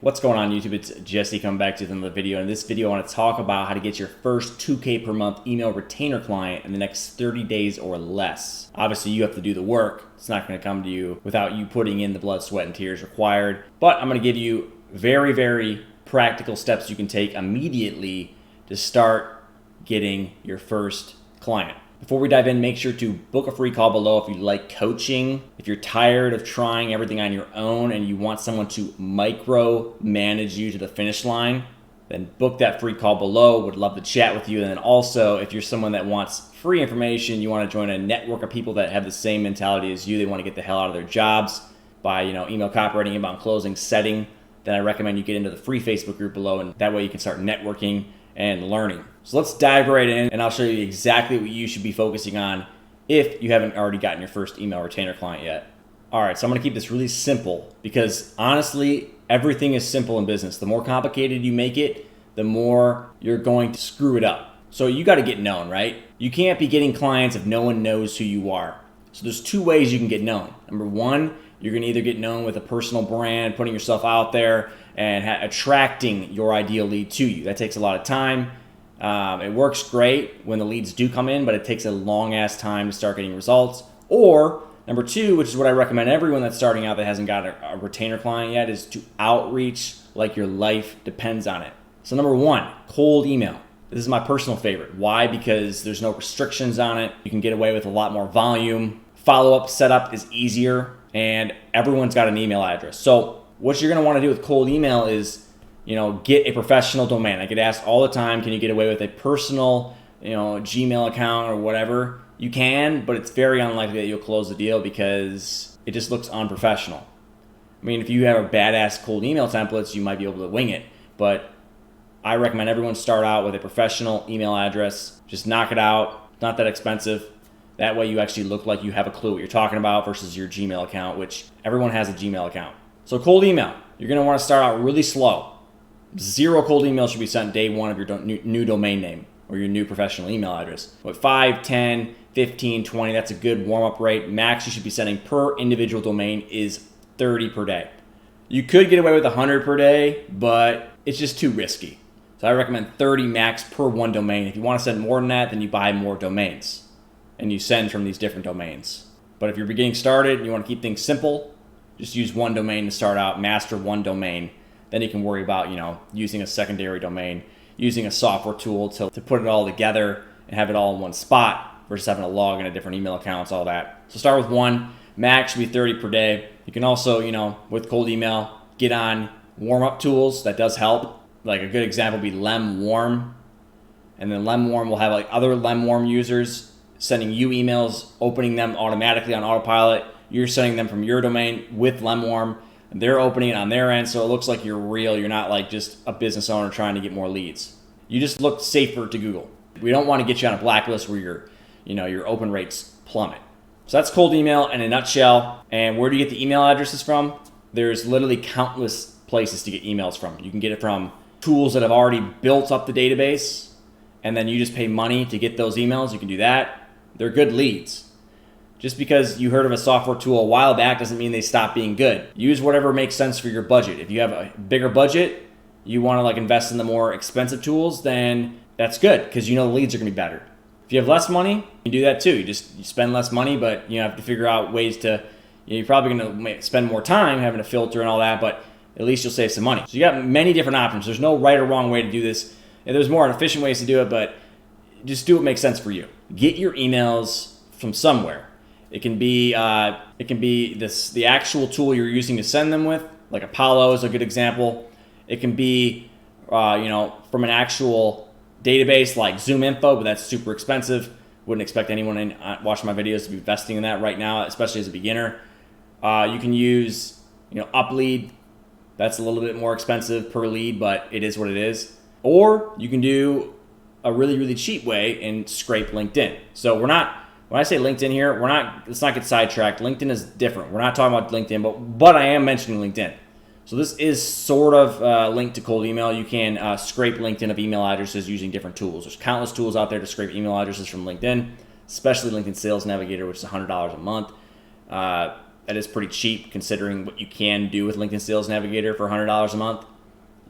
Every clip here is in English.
What's going on YouTube? It's Jesse coming back to another video. In this video, I want to talk about how to get your first 2K per month email retainer client in the next 30 days or less. Obviously, you have to do the work. It's not going to come to you without you putting in the blood, sweat, and tears required. But I'm going to give you very, very practical steps you can take immediately to start getting your first client. Before we dive in, make sure to book a free call below if you like coaching. If you're tired of trying everything on your own and you want someone to micro manage you to the finish line, then book that free call below. Would love to chat with you. And then also, if you're someone that wants free information, you want to join a network of people that have the same mentality as you, they want to get the hell out of their jobs by email copywriting, inbound closing, setting, then I recommend you get into the free Facebook group below, and that way you can start networking and learning. So let's dive right in, and I'll show you exactly what you should be focusing on if you haven't already gotten your first email retainer client yet. All right, so I'm gonna keep this really simple because honestly, everything is simple in business. The more complicated you make it, the more you're going to screw it up. So you gotta get known, right? You can't be getting clients if no one knows who you are. So there's two ways you can get known. Number one, you're gonna either get known with a personal brand, putting yourself out there and attracting your ideal lead to you. That takes a lot of time. It works great when the leads do come in, but it takes a long ass time to start getting results. Or number two, which is what I recommend everyone that's starting out that hasn't got a retainer client yet, is to outreach like your life depends on it. So number one, cold email. This is my personal favorite. Why? Because there's no restrictions on it. You can get away with a lot more volume. Follow-up setup is easier, and everyone's got an email address. So what you're gonna wanna do with cold email is get a professional domain. I get asked all the time, can you get away with a personal, Gmail account or whatever? You can, but it's very unlikely that you'll close the deal because it just looks unprofessional. I mean, if you have a badass cold email templates, you might be able to wing it, but I recommend everyone start out with a professional email address. Just knock it out. It's not that expensive. That way you actually look like you have a clue what you're talking about versus your Gmail account, which everyone has a Gmail account. So cold email, you're gonna wanna start out really slow. 0 cold email should be sent day one of your new domain name or your new professional email address. But 5, 10, 15, 20, that's a good warm-up rate. Max you should be sending per individual domain is 30 per day. You could get away with 100 per day, but it's just too risky. So I recommend 30 max per one domain. If you want to send more than that, then you buy more domains and you send from these different domains. But if you're getting started and you want to keep things simple, just use one domain to start out, master one domain. Then you can worry about, using a secondary domain, using a software tool to put it all together and have it all in one spot versus having to log into different email accounts, all that. So start with one, max should be 30 per day. You can also, with cold email, get on warm-up tools. That does help. Like a good example would be LemWarm. And then LemWarm will have other LemWarm users sending you emails, opening them automatically on autopilot. You're sending them from your domain with LemWarm. They're opening it on their end, so it looks like you're real. You're not like just a business owner trying to get more leads. You just look safer to Google. We don't want to get you on a blacklist where your open rates plummet. So that's cold email in a nutshell. And where do you get the email addresses from? There's literally countless places to get emails from. You can get it from tools that have already built up the database, and then you just pay money to get those emails. You can do that. They're good leads. Just because you heard of a software tool a while back doesn't mean they stop being good. Use whatever makes sense for your budget. If you have a bigger budget, you want to invest in the more expensive tools, then that's good because the leads are going to be better. If you have less money, you can do that too. You spend less money, but you have to figure out ways to, you're probably going to spend more time having to filter and all that, but at least you'll save some money. So you got many different options. There's no right or wrong way to do this. And there's more efficient ways to do it, but just do what makes sense for you. Get your emails from somewhere. It can be the actual tool you're using to send them with, like Apollo is a good example. It can be from an actual database like ZoomInfo, but that's super expensive. Wouldn't expect anyone watching my videos to be investing in that right now, especially as a beginner. You can use UpLead. That's a little bit more expensive per lead, but it is what it is. Or you can do a really, really cheap way and scrape LinkedIn. So when I say LinkedIn here, let's not get sidetracked. LinkedIn is different. We're not talking about LinkedIn, but I am mentioning LinkedIn. So this is sort of linked to cold email. You can scrape LinkedIn of email addresses using different tools. There's countless tools out there to scrape email addresses from LinkedIn, especially LinkedIn Sales Navigator, which is $100 a month. That is pretty cheap considering what you can do with LinkedIn Sales Navigator for $100 a month.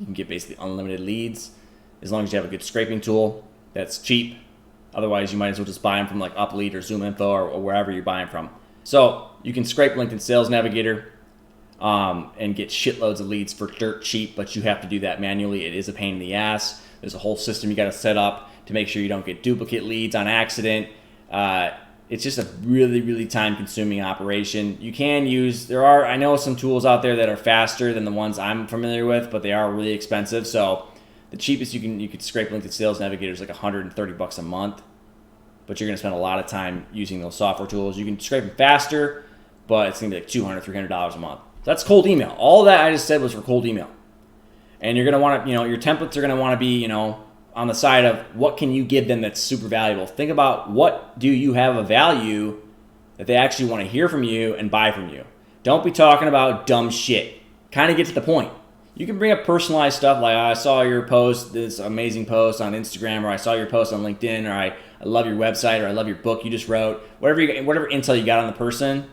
You can get basically unlimited leads as long as you have a good scraping tool that's cheap. Otherwise, you might as well just buy them from like UpLead or ZoomInfo or wherever you're buying from. So you can scrape LinkedIn Sales Navigator and get shitloads of leads for dirt cheap, but you have to do that manually. It is a pain in the ass. There's a whole system you got to set up to make sure you don't get duplicate leads on accident. It's just a really, really time-consuming operation. You can use, I know some tools out there that are faster than the ones I'm familiar with, but they are really expensive. So the cheapest you could scrape LinkedIn Sales Navigator is like $130 a month, but you're gonna spend a lot of time using those software tools. You can scrape them faster, but it's gonna be like $200, $300 a month. So that's cold email. All that I just said was for cold email. And you're gonna want to, your templates are gonna want to be, on the side of what can you give them that's super valuable. Think about what do you have of value that they actually want to hear from you and buy from you. Don't be talking about dumb shit. Kind of get to the point. You can bring up personalized stuff like, I saw your post, this amazing post on Instagram, or I saw your post on LinkedIn, or I love your website, or I love your book you just wrote. Whatever intel you got on the person,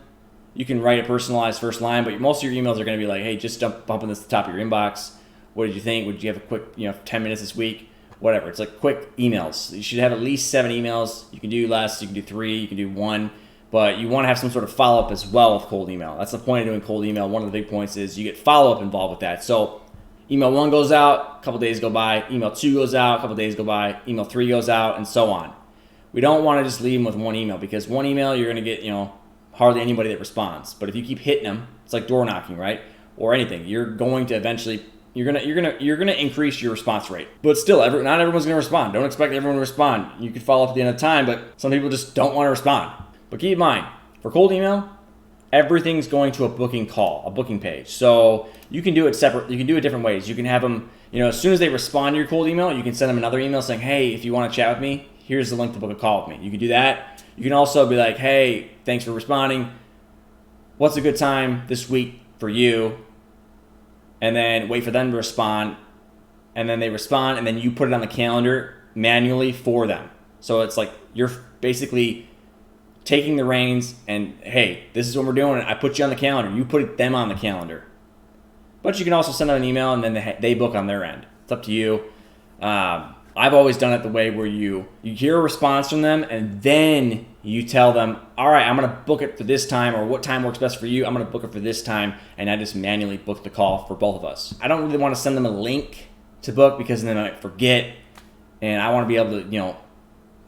you can write a personalized first line, but most of your emails are going to be like, hey, just bumping this to the top of your inbox. What did you think? Would you have a quick 10 minutes this week? Whatever. It's like quick emails. You should have at least 7 emails. You can do less. You can do 3. You can do 1. But you want to have some sort of follow-up as well with cold email. That's the point of doing cold email. One of the big points is you get follow-up involved with that. So email 1 goes out, a couple days go by. Email 2 goes out, a couple days go by. Email 3 goes out, and so on. We don't want to just leave them with 1 email, because 1 email you're going to get hardly anybody that responds. But if you keep hitting them, it's like door knocking, right? Or anything. You're going to eventually you're gonna increase your response rate. But still, not everyone's gonna respond. Don't expect everyone to respond. You could follow up at the end of time, but some people just don't want to respond. But keep in mind, for cold email, everything's going to a booking call, a booking page. So you can do it separate. You can do it different ways. You can have them, as soon as they respond to your cold email, you can send them another email saying, hey, if you want to chat with me, here's the link to book a call with me. You can do that. You can also be like, hey, thanks for responding. What's a good time this week for you? And then wait for them to respond, and then they respond, and then you put it on the calendar manually for them. So it's like you're basically taking the reins and, hey, this is what we're doing. I put you on the calendar. You put them on the calendar. But you can also send out an email, and then they book on their end. It's up to you. I've always done it the way where you hear a response from them, and then you tell them, all right, I'm going to book it for this time, or what time works best for you. I'm going to book it for this time, and I just manually book the call for both of us. I don't really want to send them a link to book, because then I might forget, and I want to be able to,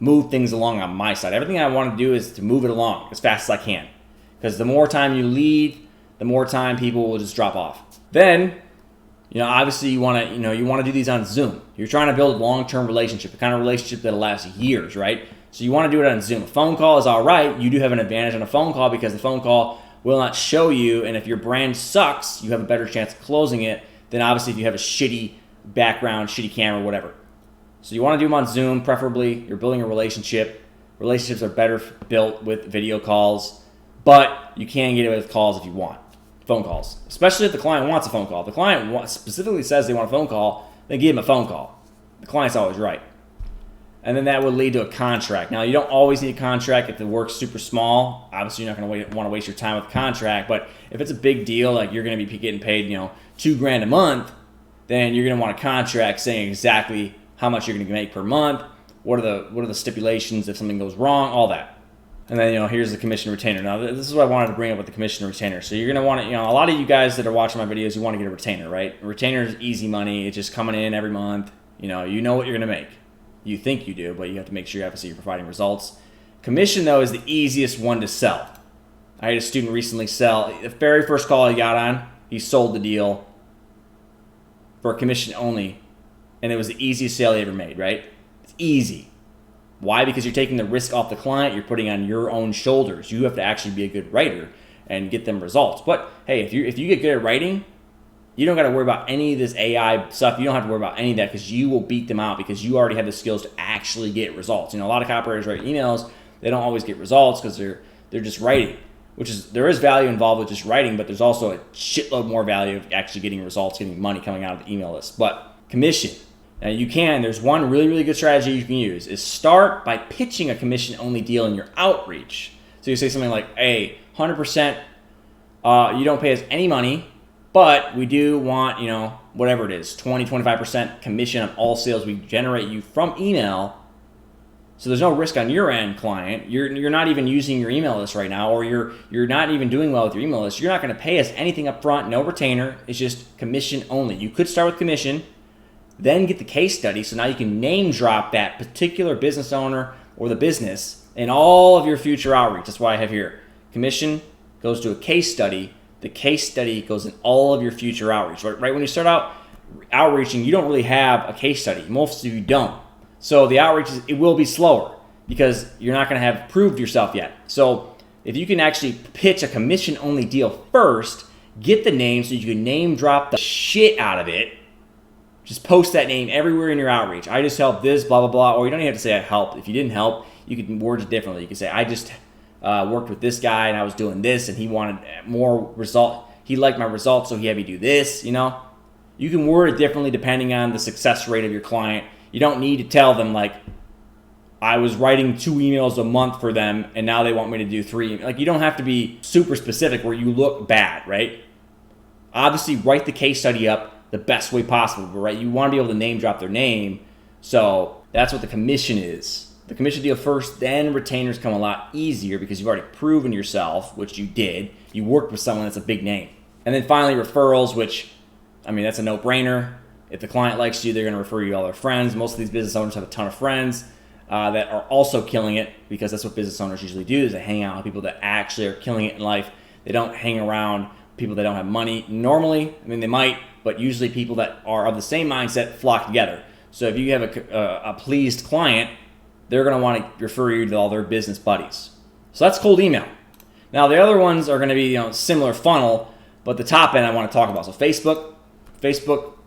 move things along on my side. Everything I want to do is to move it along as fast as I can, because the more time you lead, the more time people will just drop off. Then, obviously you want to do these on Zoom. You're trying to build a long-term relationship, a kind of relationship that'll last years, right? So you want to do it on Zoom. A phone call is all right. You do have an advantage on a phone call, because the phone call will not show you, and if your brand sucks, you have a better chance of closing it than obviously if you have a shitty background, shitty camera, whatever. So you want to do them on Zoom, preferably. You're building a relationship. Relationships are better built with video calls, but you can get it with calls if you want. Phone calls, especially if the client wants a phone call. If the client specifically says they want a phone call, then give them a phone call. The client's always right. And then that would lead to a contract. Now, you don't always need a contract if the work's super small. Obviously, you're not going to want to waste your time with a contract. But if it's a big deal, like you're going to be getting paid, $2,000 a month, then you're going to want a contract saying exactly how much you're going to make per month. What are the stipulations if something goes wrong? All that. And then, here's the commission retainer. Now, this is what I wanted to bring up with the commission retainer. So you're going to want to, a lot of you guys that are watching my videos, you want to get a retainer, right? A retainer is easy money. It's just coming in every month. You know what you're going to make. You think you do, but you have to make sure you're providing results. Commission, though, is the easiest one to sell. I had a student recently sell. The very first call he got on, he sold the deal for a commission only, and it was the easiest sale he ever made, right? It's easy. Why? Because you're taking the risk off the client. You're putting on your own shoulders. You have to actually be a good writer and get them results. But hey, if you get good at writing, you don't got to worry about any of this AI stuff. You don't have to worry about any of that, because you will beat them out, because you already have the skills to actually get results. A lot of copywriters write emails. They don't always get results because they're just writing, there is value involved with just writing, but there's also a shitload more value of actually getting results, getting money coming out of the email list. But commission. Now there's one really, really good strategy you can use, is start by pitching a commission-only deal in your outreach. So you say something like, hey, 100%, you don't pay us any money, but we do want, whatever it is, 20, 25% commission on all sales we generate you from email. So there's no risk on your end, client. You're not even using your email list right now, or you're not even doing well with your email list. You're not going to pay us anything up front, no retainer. It's just commission only. You could start with commission, then get the case study. So now you can name drop that particular business owner or the business in all of your future outreach. That's why I have here. Commission goes to a case study. The case study goes in all of your future outreach. Right when you start out outreaching, you don't really have a case study. Most of you don't. So the outreach, it will be slower because you're not going to have proved yourself yet. So if you can actually pitch a commission-only deal first, get the name so you can name drop the shit out of it. Just post that name everywhere in your outreach. I just helped this, blah, blah, blah. Or you don't even have to say I helped. If you didn't help, you can word it differently. You can say, I just worked with this guy and I was doing this and he wanted more result. He liked my results, so he had me do this, You can word it differently depending on the success rate of your client. You don't need to tell them, like, I was writing 2 emails a month for them and now they want me to do 3. Like, you don't have to be super specific where you look bad, right? Obviously, write the case study up the best way possible, right? You want to be able to name drop their name. So that's what the commission is. The commission deal first, then retainers come a lot easier because you've already proven yourself, which you did. You worked with someone that's a big name. And then finally, referrals, which, that's a no-brainer. If the client likes you, they're going to refer you to all their friends. Most of these business owners have a ton of friends that are also killing it, because that's what business owners usually do, is they hang out with people that actually are killing it in life. They don't hang around people that don't have money. Normally, they might, but usually people that are of the same mindset flock together. So if you have a pleased client, they're going to want to refer you to all their business buddies. So that's cold email. Now the other ones are going to be similar funnel, but the top end I want to talk about. So Facebook,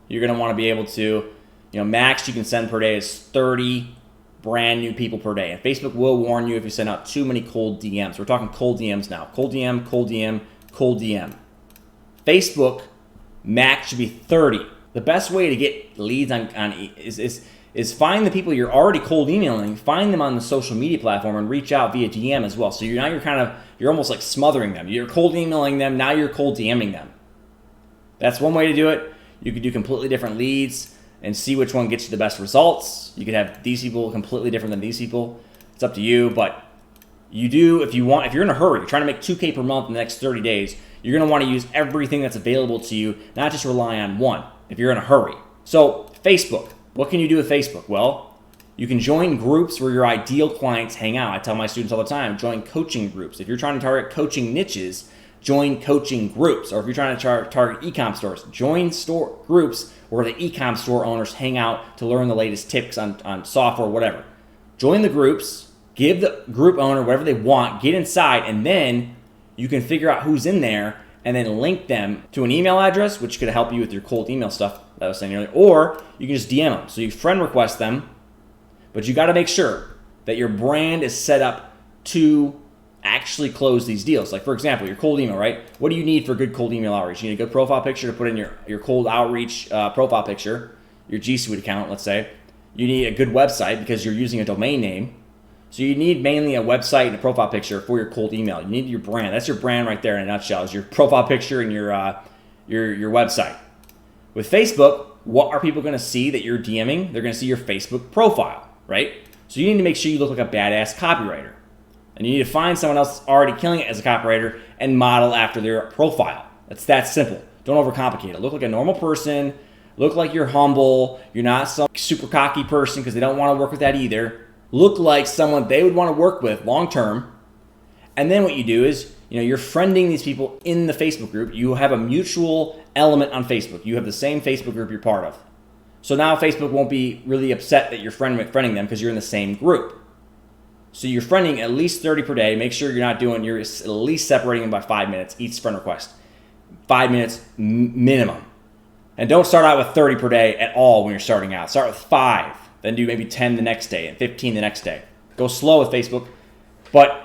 you're going to want to be able to, max you can send per day is 30 brand new people per day. And Facebook will warn you if you send out too many cold DMs. We're talking cold DMs now. Cold DM, cold DM, cold DM. Facebook max should be 30. The best way to get leads is find the people you're already cold emailing, find them on the social media platform and reach out via DM as well. So you're almost like smothering them. You're cold emailing them, now you're cold DMing them. That's one way to do it. You could do completely different leads and see which one gets you the best results. You could have these people completely different than these people. It's up to you, but if you're in a hurry, you're trying to make $2K per month in the next 30 days, you're going to want to use everything that's available to you, not just rely on one if you're in a hurry. So Facebook, what can you do with Facebook? Well, you can join groups where your ideal clients hang out. I tell my students all the time, join coaching groups. If you're trying to target coaching niches, join coaching groups. Or if you're trying to target e-com stores, join store groups where the e-com store owners hang out to learn the latest tips on software, whatever. Join the groups, give the group owner whatever they want, get inside, and then you can figure out who's in there and then link them to an email address, which could help you with your cold email stuff that I was saying earlier, or you can just DM them. So you friend request them, but you got to make sure that your brand is set up to actually close these deals. Like, for example, your cold email, right? What do you need for good cold email outreach? You need a good profile picture to put in your cold outreach profile picture, your G Suite account, let's say. You need a good website because you're using a domain name. So you need mainly a website and a profile picture for your cold email. You need your brand. That's your brand right there in a nutshell, is your profile picture and your website. With Facebook, what are people going to see that you're DMing? They're going to see your Facebook profile, right? So you need to make sure you look like a badass copywriter. And you need to find someone else that's already killing it as a copywriter and model after their profile. It's that simple. Don't overcomplicate it. Look like a normal person. Look like you're humble. You're not some super cocky person because they don't want to work with that either. Look like someone they would want to work with long term. And then what you do is, you're friending these people in the Facebook group. You have a mutual element on Facebook. You have the same Facebook group you're part of. So now Facebook won't be really upset that you're friending them because you're in the same group. So you're friending at least 30 per day. Make sure you're at least separating them by 5 minutes each friend request. 5 minutes minimum. And don't start out with 30 per day at all when you're starting out. Start with 5, then do maybe 10 the next day and 15 the next day. Go slow with Facebook, but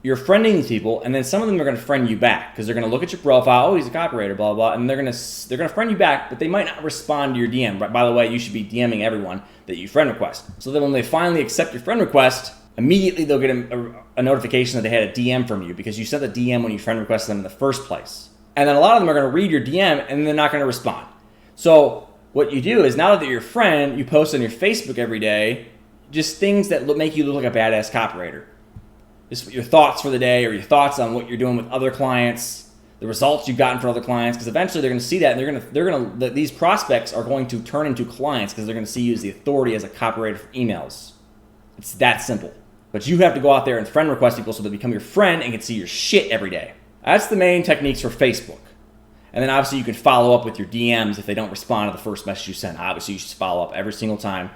you're friending these people, and then some of them are going to friend you back because they're going to look at your profile. Oh, he's a copywriter, blah, blah, blah, and they're going to friend you back, but they might not respond to your DM. By the way, you should be DMing everyone that you friend request. So that when they finally accept your friend request, immediately they'll get a notification that they had a DM from you because you sent the DM when you friend requested them in the first place. And then a lot of them are going to read your DM and they're not going to respond. So what you do is, now that you're your friend, you post on your Facebook every day just things that make you look like a badass copywriter. Just your thoughts for the day, or your thoughts on what you're doing with other clients, the results you've gotten for other clients, because eventually they're going to see that, and these prospects are going to turn into clients because they're going to see you as the authority as a copywriter for emails. It's that simple. But you have to go out there and friend request people so they become your friend and can see your shit every day. That's the main techniques for Facebook. And then obviously you can follow up with your DMs if they don't respond to the first message you send. Obviously you should follow up every single time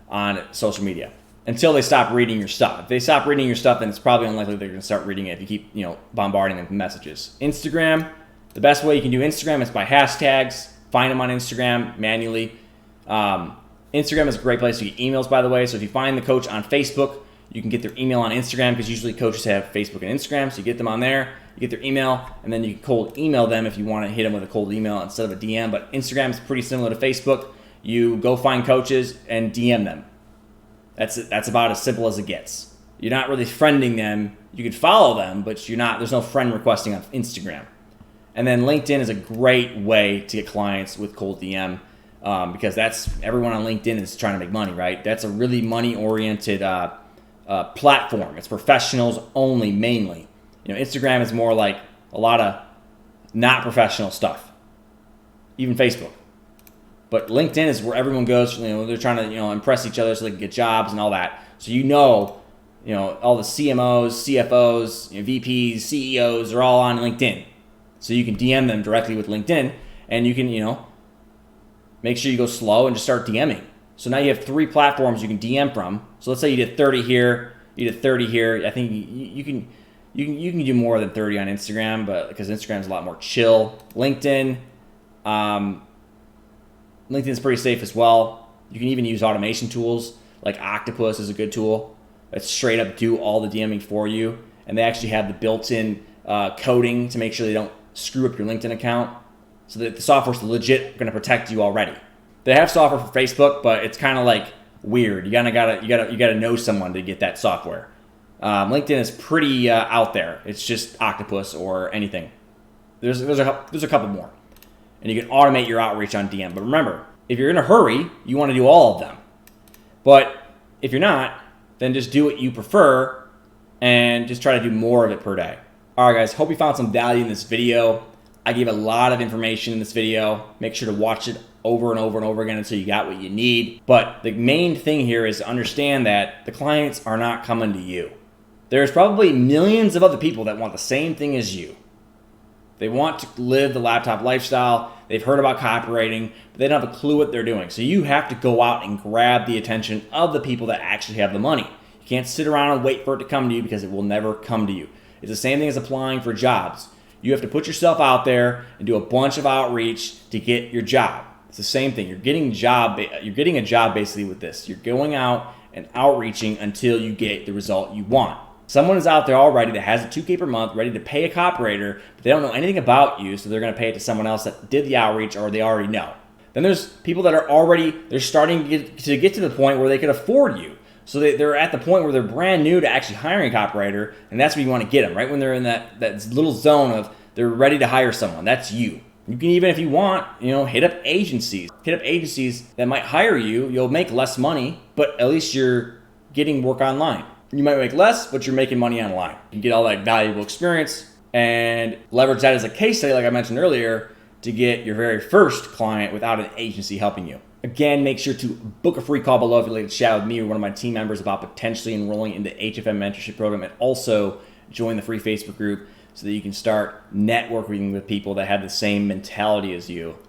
on social media until they stop reading your stuff. If they stop reading your stuff, then it's probably unlikely they're going to start reading it if you keep, bombarding them with messages. Instagram, the best way you can do Instagram is by hashtags. Find them on Instagram manually. Instagram is a great place to get emails, by the way. So if you find the coach on Facebook, you can get their email on Instagram, because usually coaches have Facebook and Instagram. So you get them on there, you get their email, and then you can cold email them if you want to hit them with a cold email instead of a DM. But Instagram is pretty similar to Facebook. You go find coaches and DM them. That's about as simple as it gets. You're not really friending them. You can follow them, but there's no friend requesting on Instagram. And then LinkedIn is a great way to get clients with cold DM, because everyone on LinkedIn is trying to make money, right? That's a really money-oriented platform. It's professionals only, mainly. Instagram is more like a lot of not professional stuff, even Facebook. But LinkedIn is where everyone goes. They're trying to impress each other so they can get jobs and all that. So all the CMOs, CFOs, VPs, CEOs are all on LinkedIn. So you can DM them directly with LinkedIn, and you can make sure you go slow and just start DMing. So now you have 3 platforms you can DM from. So let's say you did 30 here, you did 30 here. I think you can do more than 30 on Instagram, but because Instagram's a lot more chill. LinkedIn's pretty safe as well. You can even use automation tools like Octopus is a good tool that straight up do all the DMing for you, and they actually have the built-in coding to make sure they don't screw up your LinkedIn account, so that the software's legit going to protect you already. They have software for Facebook, but it's kind of like weird. You gotta know someone to get that software. LinkedIn is pretty out there. It's just Octopus or anything. There's a couple more, and you can automate your outreach on DM. But remember, if you're in a hurry, you want to do all of them. But if you're not, then just do what you prefer and just try to do more of it per day. All right, guys. Hope you found some value in this video. I gave a lot of information in this video. Make sure to watch it over and over and over again until you got what you need. But the main thing here is to understand that the clients are not coming to you. There's probably millions of other people that want the same thing as you. They want to live the laptop lifestyle. They've heard about copywriting, but they don't have a clue what they're doing. So you have to go out and grab the attention of the people that actually have the money. You can't sit around and wait for it to come to you, because it will never come to you. It's the same thing as applying for jobs. You have to put yourself out there and do a bunch of outreach to get your job. It's the same thing. You're getting a job basically with this. You're going out and outreaching until you get the result you want. Someone is out there already that has a $2K per month, ready to pay a copywriter, but they don't know anything about you, so they're going to pay it to someone else that did the outreach or they already know. Then there's people that they're starting to get to the point where they can afford you. So they're at the point where they're brand new to actually hiring a copywriter, and that's where you want to get them, right when they're in that little zone of they're ready to hire someone. That's you. You can even, if you want, hit up agencies. Hit up agencies that might hire you. You'll make less money, but at least you're getting work online. You might make less, but you're making money online. You can get all that valuable experience and leverage that as a case study, like I mentioned earlier, to get your very first client without an agency helping you. Again, make sure to book a free call below if you'd like to chat with me or one of my team members about potentially enrolling in the HFM mentorship program, and also join the free Facebook group so that you can start networking with people that have the same mentality as you.